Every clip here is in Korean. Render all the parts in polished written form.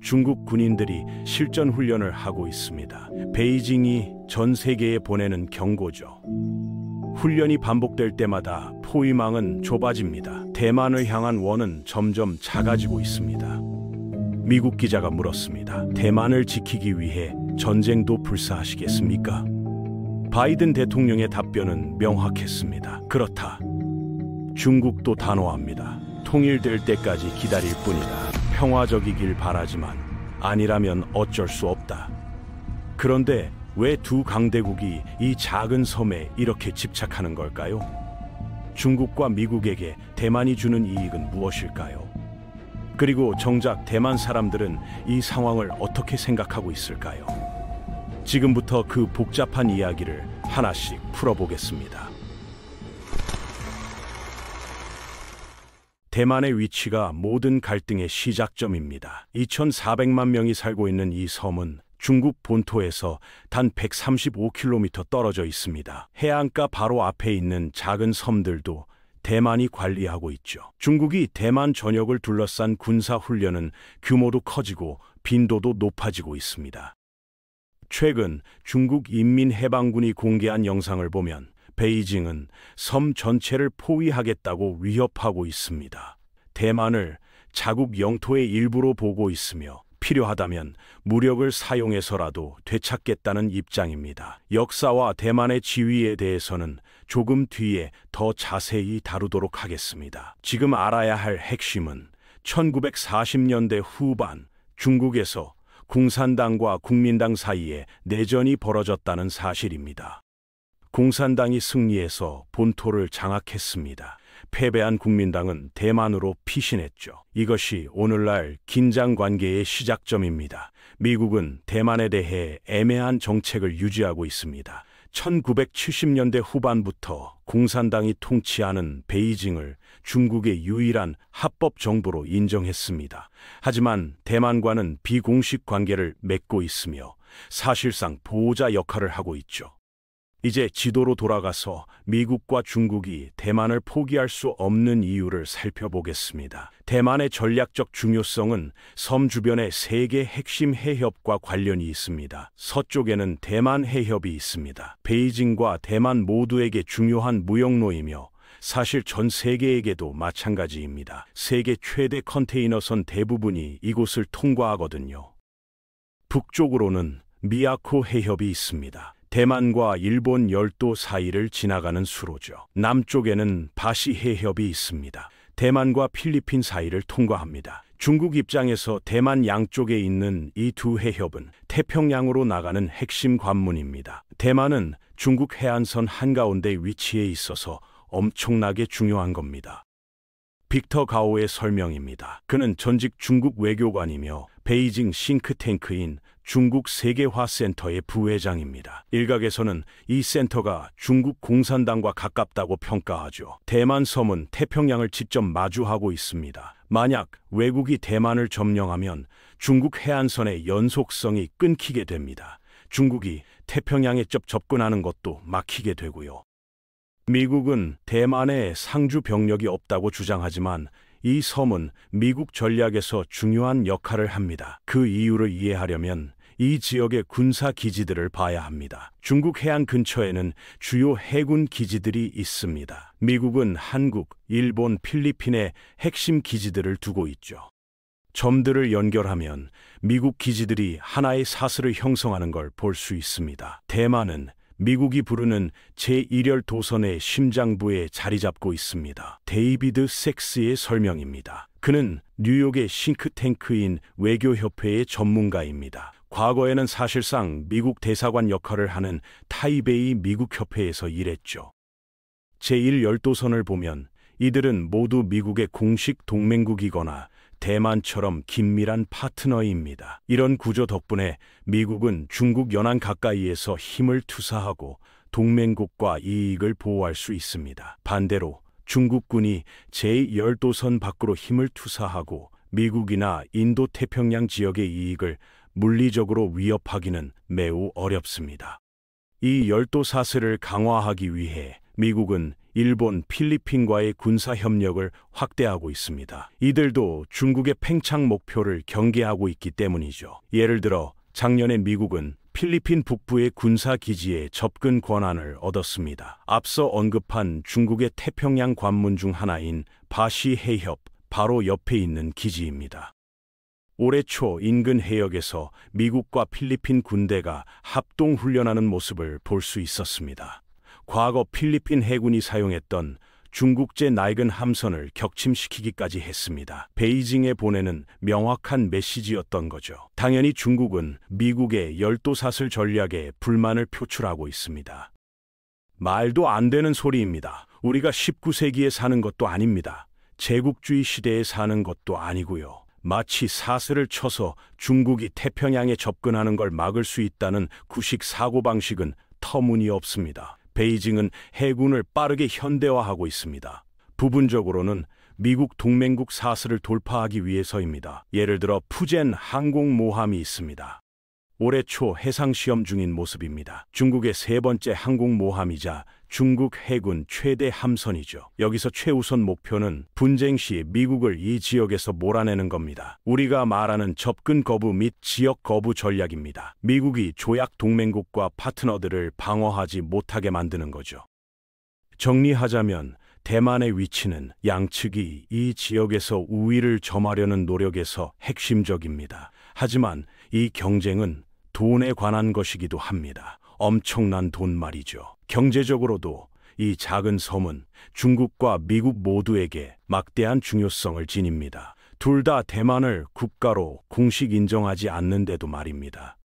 중국 군인들이 실전 훈련을 하고 있습니다. 베이징이 전 세계에 보내는 경고죠. 훈련이 반복될 때마다 포위망은 좁아집니다. 대만을 향한 원은 점점 작아지고 있습니다. 미국 기자가 물었습니다. 대만을 지키기 위해 전쟁도 불사하시겠습니까? 바이든 대통령의 답변은 명확했습니다. 그렇다. 중국도 단호합니다. 통일될 때까지 기다릴 뿐이다. 평화적이길 바라지만 아니라면 어쩔 수 없다. 그런데 왜 두 강대국이 이 작은 섬에 이렇게 집착하는 걸까요? 중국과 미국에게 대만이 주는 이익은 무엇일까요? 그리고 정작 대만 사람들은 이 상황을 어떻게 생각하고 있을까요? 지금부터 그 복잡한 이야기를 하나씩 풀어보겠습니다. 대만의 위치가 모든 갈등의 시작점입니다. 2,400만 명이 살고 있는 이 섬은 중국 본토에서 단 135km 떨어져 있습니다. 해안가 바로 앞에 있는 작은 섬들도 대만이 관리하고 있죠. 중국이 대만 전역을 둘러싼 군사훈련은 규모도 커지고 빈도도 높아지고 있습니다. 최근 중국 인민해방군이 공개한 영상을 보면 베이징은 섬 전체를 포위하겠다고 위협하고 있습니다. 대만을 자국 영토의 일부로 보고 있으며 필요하다면 무력을 사용해서라도 되찾겠다는 입장입니다. 역사와 대만의 지위에 대해서는 조금 뒤에 더 자세히 다루도록 하겠습니다. 지금 알아야 할 핵심은 1940년대 후반 중국에서 공산당과 국민당 사이에 내전이 벌어졌다는 사실입니다. 공산당이 승리해서 본토를 장악했습니다. 패배한 국민당은 대만으로 피신했죠. 이것이 오늘날 긴장 관계의 시작점입니다. 미국은 대만에 대해 애매한 정책을 유지하고 있습니다. 1970년대 후반부터 공산당이 통치하는 베이징을 중국의 유일한 합법 정부로 인정했습니다. 하지만 대만과는 비공식 관계를 맺고 있으며 사실상 보호자 역할을 하고 있죠. 이제 지도로 돌아가서 미국과 중국이 대만을 포기할 수 없는 이유를 살펴보겠습니다. 대만의 전략적 중요성은 섬 주변의 세 개 핵심 해협과 관련이 있습니다. 서쪽에는 대만 해협이 있습니다. 베이징과 대만 모두에게 중요한 무역로이며 사실 전 세계에게도 마찬가지입니다. 세계 최대 컨테이너선 대부분이 이곳을 통과하거든요. 북쪽으로는 미야코 해협이 있습니다. 대만과 일본 열도 사이를 지나가는 수로죠. 남쪽에는 바시 해협이 있습니다. 대만과 필리핀 사이를 통과합니다. 중국 입장에서 대만 양쪽에 있는 이 두 해협은 태평양으로 나가는 핵심 관문입니다. 대만은 중국 해안선 한가운데 위치해 있어서 엄청나게 중요한 겁니다. 빅터 가오의 설명입니다. 그는 전직 중국 외교관이며 베이징 싱크탱크인 중국 세계화 센터의 부회장입니다. 일각에서는 이 센터가 중국 공산당과 가깝다고 평가하죠. 대만 섬은 태평양을 직접 마주하고 있습니다. 만약 외국이 대만을 점령하면 중국 해안선의 연속성이 끊기게 됩니다. 중국이 태평양에 접근하는 것도 막히게 되고요. 미국은 대만에 상주 병력이 없다고 주장하지만 이 섬은 미국 전략에서 중요한 역할을 합니다. 그 이유를 이해하려면 이 지역의 군사 기지들을 봐야 합니다. 중국 해안 근처에는 주요 해군 기지들이 있습니다. 미국은 한국, 일본, 필리핀에 핵심 기지들을 두고 있죠. 점들을 연결하면 미국 기지들이 하나의 사슬을 형성하는 걸 볼 수 있습니다. 대만은 미국이 부르는 제1열 도선의 심장부에 자리 잡고 있습니다. 데이비드 섹스의 설명입니다. 그는 뉴욕의 싱크탱크인 외교협회의 전문가입니다. 과거에는 사실상 미국 대사관 역할을 하는 타이베이 미국협회에서 일했죠. 제1열도선을 보면 이들은 모두 미국의 공식 동맹국이거나 대만처럼 긴밀한 파트너입니다. 이런 구조 덕분에 미국은 중국 연안 가까이에서 힘을 투사하고 동맹국과 이익을 보호할 수 있습니다. 반대로 중국군이 제1열도선 밖으로 힘을 투사하고 미국이나 인도 태평양 지역의 이익을 물리적으로 위협하기는 매우 어렵습니다. 이 열도 사슬을 강화하기 위해 미국은 일본, 필리핀과의 군사 협력을 확대하고 있습니다. 이들도 중국의 팽창 목표를 경계하고 있기 때문이죠. 예를 들어 작년에 미국은 필리핀 북부의 군사 기지에 접근 권한을 얻었습니다. 앞서 언급한 중국의 태평양 관문 중 하나인 바시 해협 바로 옆에 있는 기지입니다. 올해 초 인근 해역에서 미국과 필리핀 군대가 합동 훈련하는 모습을 볼 수 있었습니다. 과거 필리핀 해군이 사용했던 중국제 낡은 함선을 격침시키기까지 했습니다. 베이징에 보내는 명확한 메시지였던 거죠. 당연히 중국은 미국의 열도사슬 전략에 불만을 표출하고 있습니다. 말도 안 되는 소리입니다. 우리가 19세기에 사는 것도 아닙니다. 제국주의 시대에 사는 것도 아니고요. 마치 사슬을 쳐서 중국이 태평양에 접근하는 걸 막을 수 있다는 구식 사고방식은 터무니없습니다. 베이징은 해군을 빠르게 현대화하고 있습니다. 부분적으로는 미국 동맹국 사슬을 돌파하기 위해서입니다. 예를 들어 푸젠 항공모함이 있습니다. 올해 초 해상시험 중인 모습입니다. 중국의 세 번째 항공모함이자 중국 해군 최대 함선이죠. 여기서 최우선 목표는 분쟁 시 미국을 이 지역에서 몰아내는 겁니다. 우리가 말하는 접근 거부 및 지역 거부 전략입니다. 미국이 조약 동맹국과 파트너들을 방어하지 못하게 만드는 거죠. 정리하자면 대만의 위치는 양측이 이 지역에서 우위를 점하려는 노력에서 핵심적입니다. 하지만 이 경쟁은 돈에 관한 것이기도 합니다. 엄청난 돈 말이죠. 경제적으로도 이 작은 섬은 중국과 미국 모두에게 막대한 중요성을 지닙니다. 둘 다 대만을 국가로 공식 인정하지 않는데도 말입니다.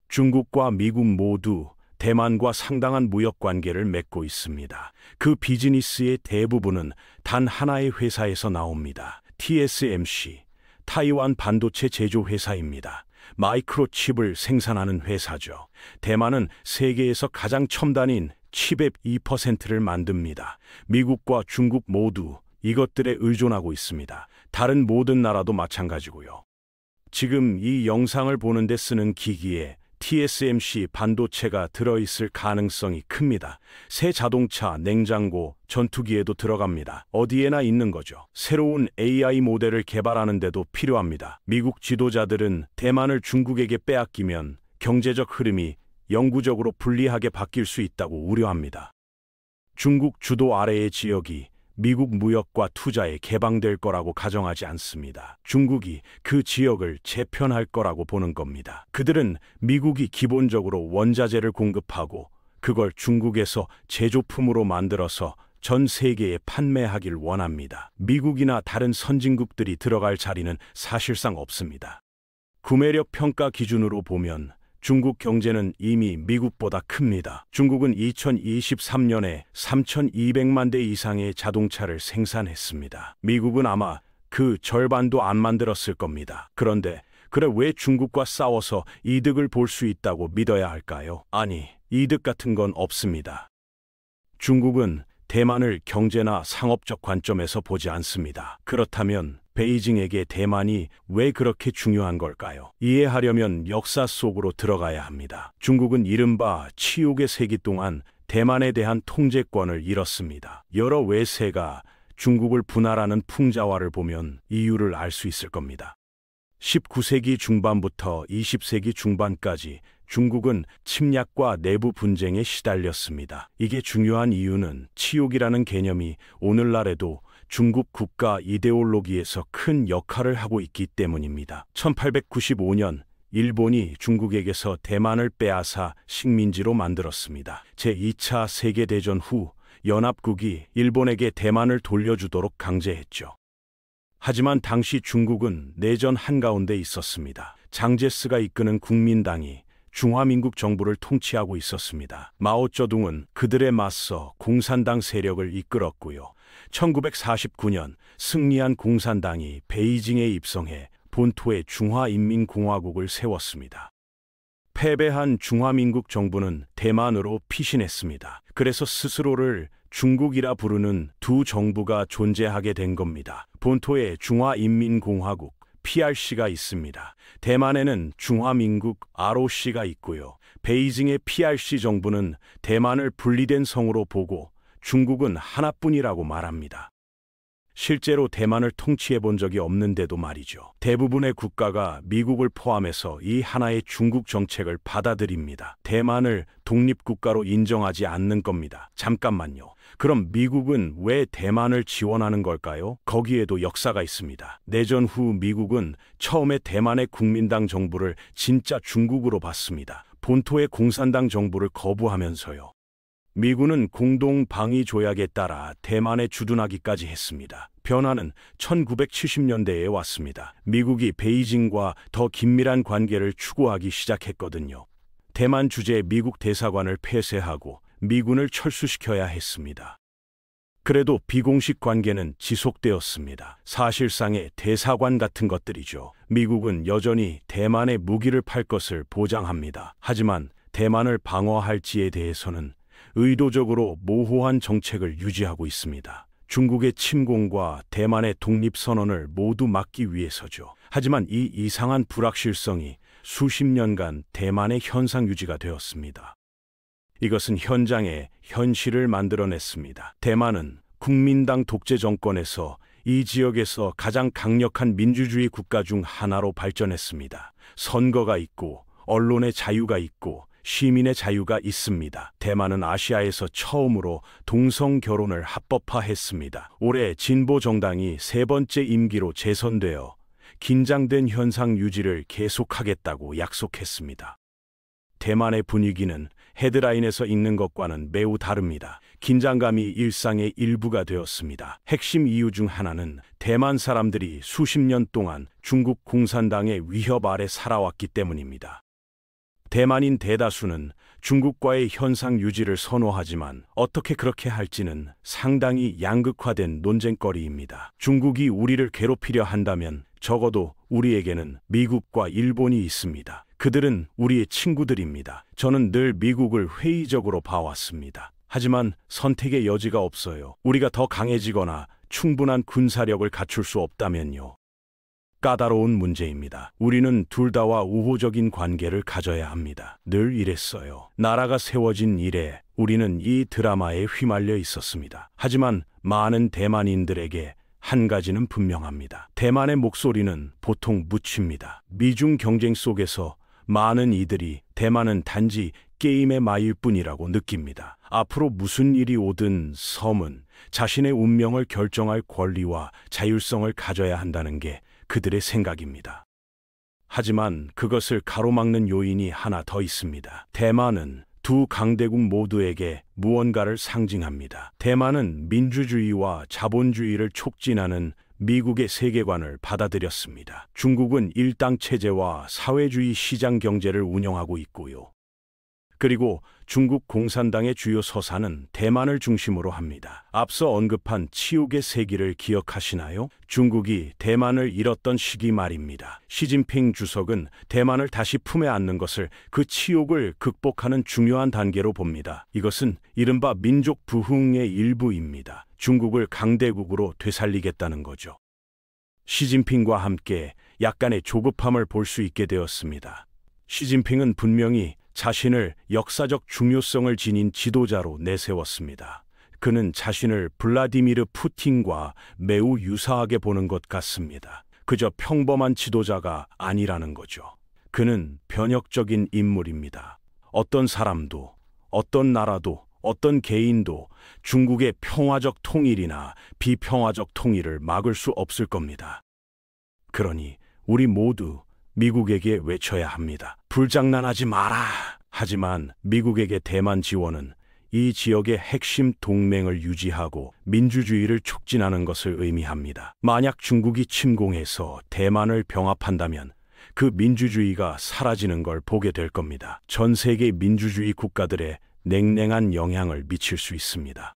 중국과 미국 모두 대만과 상당한 무역 관계를 맺고 있습니다. 그 비즈니스의 대부분은 단 하나의 회사에서 나옵니다. TSMC, 타이완 반도체 제조 회사입니다. 마이크로칩을 생산하는 회사죠. 대만은 세계에서 가장 첨단인 칩의 2%를 만듭니다. 미국과 중국 모두 이것들에 의존하고 있습니다. 다른 모든 나라도 마찬가지고요. 지금 이 영상을 보는데 쓰는 기기에 TSMC 반도체가 들어있을 가능성이 큽니다. 새 자동차, 냉장고, 전투기에도 들어갑니다. 어디에나 있는 거죠. 새로운 AI 모델을 개발하는 데도 필요합니다. 미국 지도자들은 대만을 중국에게 빼앗기면 경제적 흐름이 영구적으로 불리하게 바뀔 수 있다고 우려합니다. 중국 주도 아래의 지역이 미국 무역과 투자에 개방될 거라고 가정하지 않습니다. 중국이 그 지역을 재편할 거라고 보는 겁니다. 그들은 미국이 기본적으로 원자재를 공급하고 그걸 중국에서 제조품으로 만들어서 전 세계에 판매하길 원합니다. 미국이나 다른 선진국들이 들어갈 자리는 사실상 없습니다. 구매력 평가 기준으로 보면 중국 경제는 이미 미국보다 큽니다. 중국은 2023년에 3,200만 대 이상의 자동차를 생산했습니다. 미국은 아마 그 절반도 안 만들었을 겁니다. 그런데 왜 중국과 싸워서 이득을 볼 수 있다고 믿어야 할까요? 아니, 이득 같은 건 없습니다. 중국은 대만을 경제나 상업적 관점에서 보지 않습니다. 그렇다면 베이징에게 대만이 왜 그렇게 중요한 걸까요? 이해하려면 역사 속으로 들어가야 합니다. 중국은 이른바 치욕의 세기 동안 대만에 대한 통제권을 잃었습니다. 여러 외세가 중국을 분할하는 풍자화를 보면 이유를 알 수 있을 겁니다. 19세기 중반부터 20세기 중반까지 중국은 침략과 내부 분쟁에 시달렸습니다. 이게 중요한 이유는 치욕이라는 개념이 오늘날에도 중국 국가 이데올로기에서 큰 역할을 하고 있기 때문입니다. 1895년 일본이 중국에게서 대만을 빼앗아 식민지로 만들었습니다. 제2차 세계대전 후 연합국이 일본에게 대만을 돌려주도록 강제했죠. 하지만 당시 중국은 내전 한가운데 있었습니다. 장제스가 이끄는 국민당이 중화민국 정부를 통치하고 있었습니다. 마오쩌둥은 그들에 맞서 공산당 세력을 이끌었고요. 1949년 승리한 공산당이 베이징에 입성해 본토에 중화인민공화국을 세웠습니다. 패배한 중화민국 정부는 대만으로 피신했습니다. 그래서 스스로를 중국이라 부르는 두 정부가 존재하게 된 겁니다. 본토에 중화인민공화국 PRC가 있습니다. 대만에는 중화민국 ROC가 있고요. 베이징의 PRC 정부는 대만을 분리된 성으로 보고 중국은 하나뿐이라고 말합니다. 실제로 대만을 통치해 본 적이 없는데도 말이죠. 대부분의 국가가 미국을 포함해서 이 하나의 중국 정책을 받아들입니다. 대만을 독립국가로 인정하지 않는 겁니다. 잠깐만요. 그럼 미국은 왜 대만을 지원하는 걸까요? 거기에도 역사가 있습니다. 내전 후 미국은 처음에 대만의 국민당 정부를 진짜 중국으로 봤습니다. 본토의 공산당 정부를 거부하면서요. 미군은 공동 방위 조약에 따라 대만에 주둔하기까지 했습니다. 변화는 1970년대에 왔습니다. 미국이 베이징과 더 긴밀한 관계를 추구하기 시작했거든요. 대만 주재 미국 대사관을 폐쇄하고 미군을 철수시켜야 했습니다. 그래도 비공식 관계는 지속되었습니다. 사실상의 대사관 같은 것들이죠. 미국은 여전히 대만에 무기를 팔 것을 보장합니다. 하지만 대만을 방어할지에 대해서는 의도적으로 모호한 정책을 유지하고 있습니다. 중국의 침공과 대만의 독립선언을 모두 막기 위해서죠. 하지만 이 이상한 불확실성이 수십 년간 대만의 현상 유지가 되었습니다. 이것은 현장에 현실을 만들어냈습니다. 대만은 국민당 독재 정권에서 이 지역에서 가장 강력한 민주주의 국가 중 하나로 발전했습니다. 선거가 있고 언론의 자유가 있고 시민의 자유가 있습니다. 대만은 아시아에서 처음으로 동성 결혼을 합법화했습니다. 올해 진보 정당이 세 번째 임기로 재선되어 긴장된 현상 유지를 계속하겠다고 약속했습니다. 대만의 분위기는 헤드라인에서 읽는 것과는 매우 다릅니다. 긴장감이 일상의 일부가 되었습니다. 핵심 이유 중 하나는 대만 사람들이 수십 년 동안 중국 공산당의 위협 아래 살아왔기 때문입니다. 대만인 대다수는 중국과의 현상 유지를 선호하지만 어떻게 그렇게 할지는 상당히 양극화된 논쟁거리입니다. 중국이 우리를 괴롭히려 한다면 적어도 우리에게는 미국과 일본이 있습니다. 그들은 우리의 친구들입니다. 저는 늘 미국을 회의적으로 봐왔습니다. 하지만 선택의 여지가 없어요. 우리가 더 강해지거나 충분한 군사력을 갖출 수 없다면요. 까다로운 문제입니다. 우리는 둘 다와 우호적인 관계를 가져야 합니다. 늘 이랬어요. 나라가 세워진 이래 우리는 이 드라마에 휘말려 있었습니다. 하지만 많은 대만인들에게 한 가지는 분명합니다. 대만의 목소리는 보통 묻힙니다. 미중 경쟁 속에서 많은 이들이 대만은 단지 게임의 마일 뿐이라고 느낍니다. 앞으로 무슨 일이 오든 섬은 자신의 운명을 결정할 권리와 자율성을 가져야 한다는 게 그들의 생각입니다. 하지만 그것을 가로막는 요인이 하나 더 있습니다. 대만은 두 강대국 모두에게 무언가를 상징합니다. 대만은 민주주의와 자본주의를 촉진하는 미국의 세계관을 받아들였습니다. 중국은 일당 체제와 사회주의 시장 경제를 운영하고 있고요. 그리고 중국 공산당의 주요 서사는 대만을 중심으로 합니다. 앞서 언급한 치욕의 세기를 기억하시나요? 중국이 대만을 잃었던 시기 말입니다. 시진핑 주석은 대만을 다시 품에 안는 것을 그 치욕을 극복하는 중요한 단계로 봅니다. 이것은 이른바 민족 부흥의 일부입니다. 중국을 강대국으로 되살리겠다는 거죠. 시진핑과 함께 약간의 조급함을 볼 수 있게 되었습니다. 시진핑은 분명히 자신을 역사적 중요성을 지닌 지도자로 내세웠습니다. 그는 자신을 블라디미르 푸틴과 매우 유사하게 보는 것 같습니다. 그저 평범한 지도자가 아니라는 거죠. 그는 변혁적인 인물입니다. 어떤 사람도, 어떤 나라도, 어떤 개인도 중국의 평화적 통일이나 비평화적 통일을 막을 수 없을 겁니다. 그러니 우리 모두 미국에게 외쳐야 합니다. 불장난하지 마라! 하지만 미국에게 대만 지원은 이 지역의 핵심 동맹을 유지하고 민주주의를 촉진하는 것을 의미합니다. 만약 중국이 침공해서 대만을 병합한다면 그 민주주의가 사라지는 걸 보게 될 겁니다. 전 세계 민주주의 국가들에 냉랭한 영향을 미칠 수 있습니다.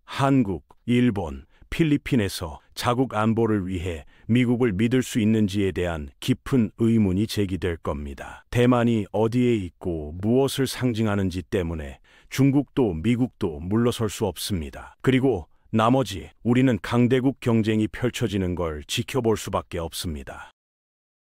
한국, 일본, 필리핀에서 자국 안보를 위해 미국을 믿을 수 있는지에 대한 깊은 의문이 제기될 겁니다. 대만이 어디에 있고 무엇을 상징하는지 때문에 중국도 미국도 물러설 수 없습니다. 그리고 나머지 우리는 강대국 경쟁이 펼쳐지는 걸 지켜볼 수밖에 없습니다.